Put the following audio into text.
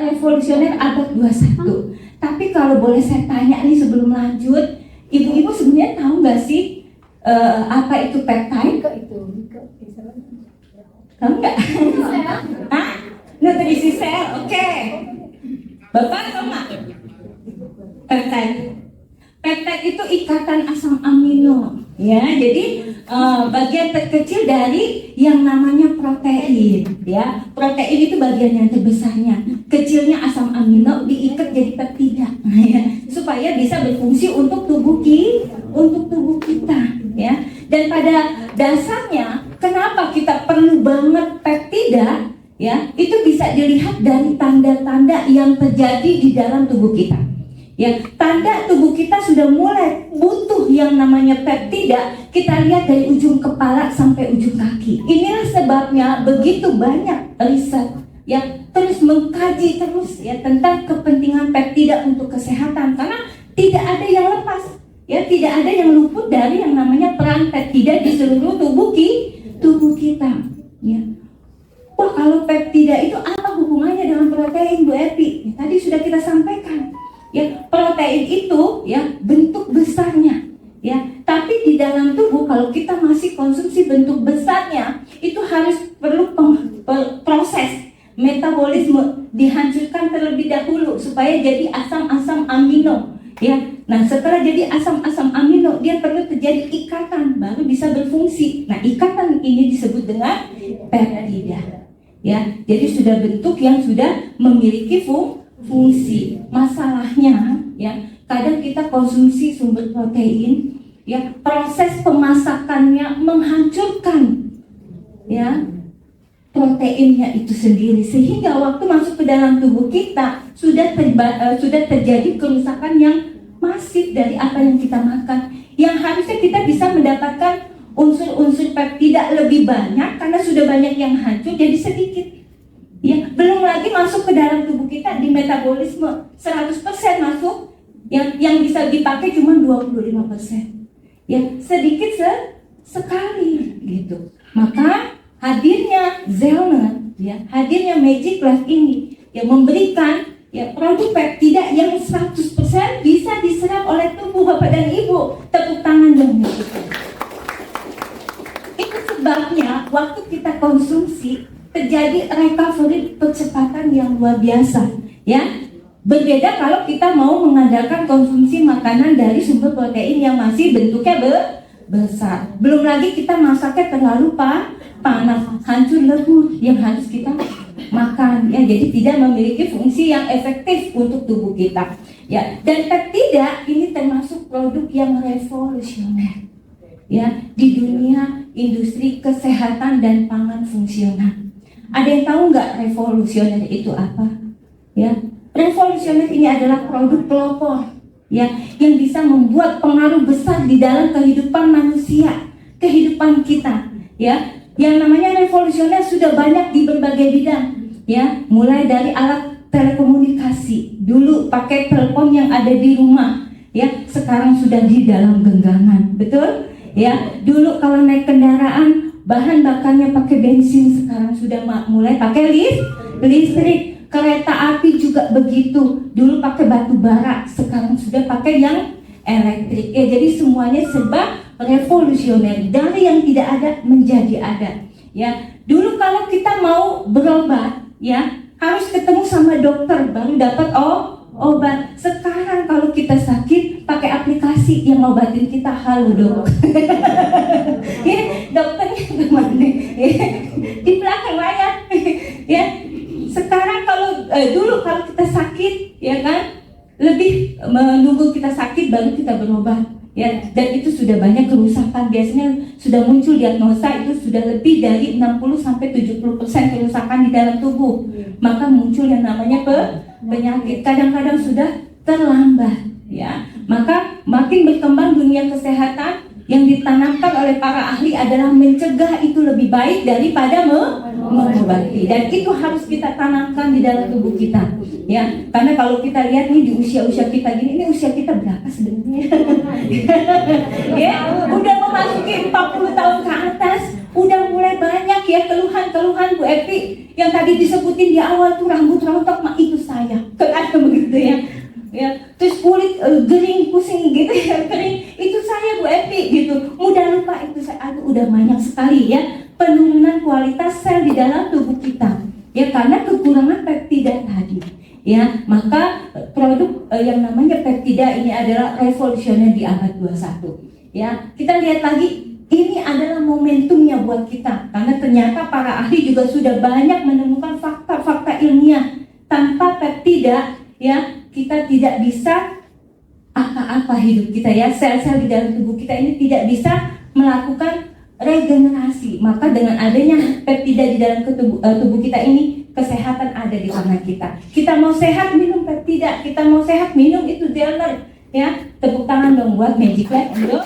revolusioner abad 21. Tapi kalau boleh saya tanya nih sebelum lanjut, ibu-ibu sebenarnya tahu nggak sih apa itu peptide? Tahu nggak? Hah? Nutrisi sel, oke. Bapak tahu nggak? Peptide. Peptide itu ikatan asam amino, ya. Jadi bagian terkecil dari yang namanya protein, ya. Protein itu bagian yang terbesarnya. Kecilnya asam amino diikat jadi peptida, ya, supaya bisa berfungsi untuk tubuh kita, ya. Dan pada dasarnya, kenapa kita perlu banget peptida, ya? Itu bisa dilihat dari tanda-tanda yang terjadi di dalam tubuh kita. Ya, tanda tubuh kita sudah mulai butuh yang namanya peptida, kita lihat dari ujung kepala sampai ujung kaki. Inilah sebabnya begitu banyak riset yang terus mengkaji terus ya tentang kepentingan peptida untuk kesehatan, karena tidak ada yang lepas, ya, tidak ada yang luput dari yang namanya peran peptida di seluruh tubuh kita. Ya. Wah, kalau peptida itu apa hubungannya dengan protein, Bu Epi? Ya, tadi sudah kita sampaikan. Ya, protein itu ya bentuk besarnya, ya. Tapi di dalam tubuh kalau kita masih konsumsi bentuk besarnya, itu harus perlu proses metabolisme, dihancurkan terlebih dahulu supaya jadi asam-asam amino, ya. Nah, setelah jadi asam-asam amino, dia perlu terjadi ikatan baru bisa berfungsi. Nah, ikatan ini disebut dengan peptida, ya. Jadi sudah bentuk yang sudah memiliki fungsi. Masalahnya ya, kadang kita konsumsi sumber protein, ya, proses pemasakannya menghancurkan ya proteinnya itu sendiri, sehingga waktu masuk ke dalam tubuh kita sudah terjadi kerusakan yang masif dari apa yang kita makan, yang harusnya kita bisa mendapatkan unsur-unsur peptida lebih banyak karena sudah banyak yang hancur jadi sedikit. Ya, belum lagi masuk ke dalam tubuh kita di metabolisme 100% masuk, yang bisa dipakai cuma 25%. Ya, sedikit sekali gitu. Maka hadirnya Zellner, ya, hadirnya Magic Life ini yang memberikan ya produk peptida yang 100% bisa diserap oleh tubuh Bapak dan Ibu. Tepuk tangan dong. Itu sebabnya waktu kita konsumsi terjadi recovery kecepatan yang luar biasa, ya. Berbeda kalau kita mau mengandalkan konsumsi makanan dari sumber protein yang masih bentuknya besar. Belum lagi kita masaknya terlalu panas, hancur lebur yang harus kita makan, ya. Jadi tidak memiliki fungsi yang efektif untuk tubuh kita, ya. Dan peptida ini termasuk produk yang revolusioner, ya, di dunia industri kesehatan dan pangan fungsional. Ada yang tahu nggak revolusioner itu apa? Ya, revolusioner ini adalah produk pelopor, ya, yang bisa membuat pengaruh besar di dalam kehidupan manusia, kehidupan kita, ya. Yang namanya revolusioner sudah banyak di berbagai bidang, ya, mulai dari alat telekomunikasi. Dulu pakai telepon yang ada di rumah, ya, sekarang sudah di dalam genggaman, betul? Ya, dulu kalau naik kendaraan bahan bakarnya pakai bensin, sekarang sudah mulai pakai listrik. Kereta api juga begitu, dulu pakai batu bara, sekarang sudah pakai yang elektrik. Ya, jadi semuanya serba revolusioner, dari yang tidak ada menjadi ada. Ya, dulu kalau kita mau berobat, ya, harus ketemu sama dokter baru dapat obat. Sekarang kalau kita sakit pakai aplikasi yang ngobatin kita. Halo dok. Ya, dokternya kemana? Di belakang layar. Ya, sekarang kalau dulu kalau kita sakit, ya kan, lebih menunggu kita sakit baru kita berobat, ya. Dan itu sudah banyak kerusakan. Biasanya sudah muncul diagnosa itu sudah lebih dari 60-70% kerusakan di dalam tubuh. Maka muncul yang namanya penyakit. Kadang-kadang sudah terlambat, ya. Maka makin berkembang dunia kesehatan, yang ditanamkan oleh para ahli adalah mencegah itu lebih baik daripada mengobati. Dan itu harus kita tanamkan di dalam tubuh kita, ya. Karena kalau kita lihat nih di usia-usia kita gini, ini usia kita berapa sebenarnya? Ya, udah memasuki 40 tahun ke atas, udah mulai banyak ya keluhan-keluhan Bu Epi yang tadi disebutin di awal tuh, rambut rontok. Itu terjadi. Ya, maka produk yang namanya peptida ini adalah revolusioner di abad 21. Ya, kita lihat lagi, ini adalah momentumnya buat kita karena ternyata para ahli juga sudah banyak menemukan fakta-fakta ilmiah. Tanpa peptida, ya, kita tidak bisa apa-apa hidup kita, ya. Sel-sel di dalam tubuh kita ini tidak bisa melakukan regenerasi. Maka dengan adanya peptida di dalam tubuh kita ini, kesehatan ada di tangan kita. Kita mau sehat minum peptida, kita mau sehat minum itu Zelmer, ya. Tepuk tangan dong buat Magic Life untuk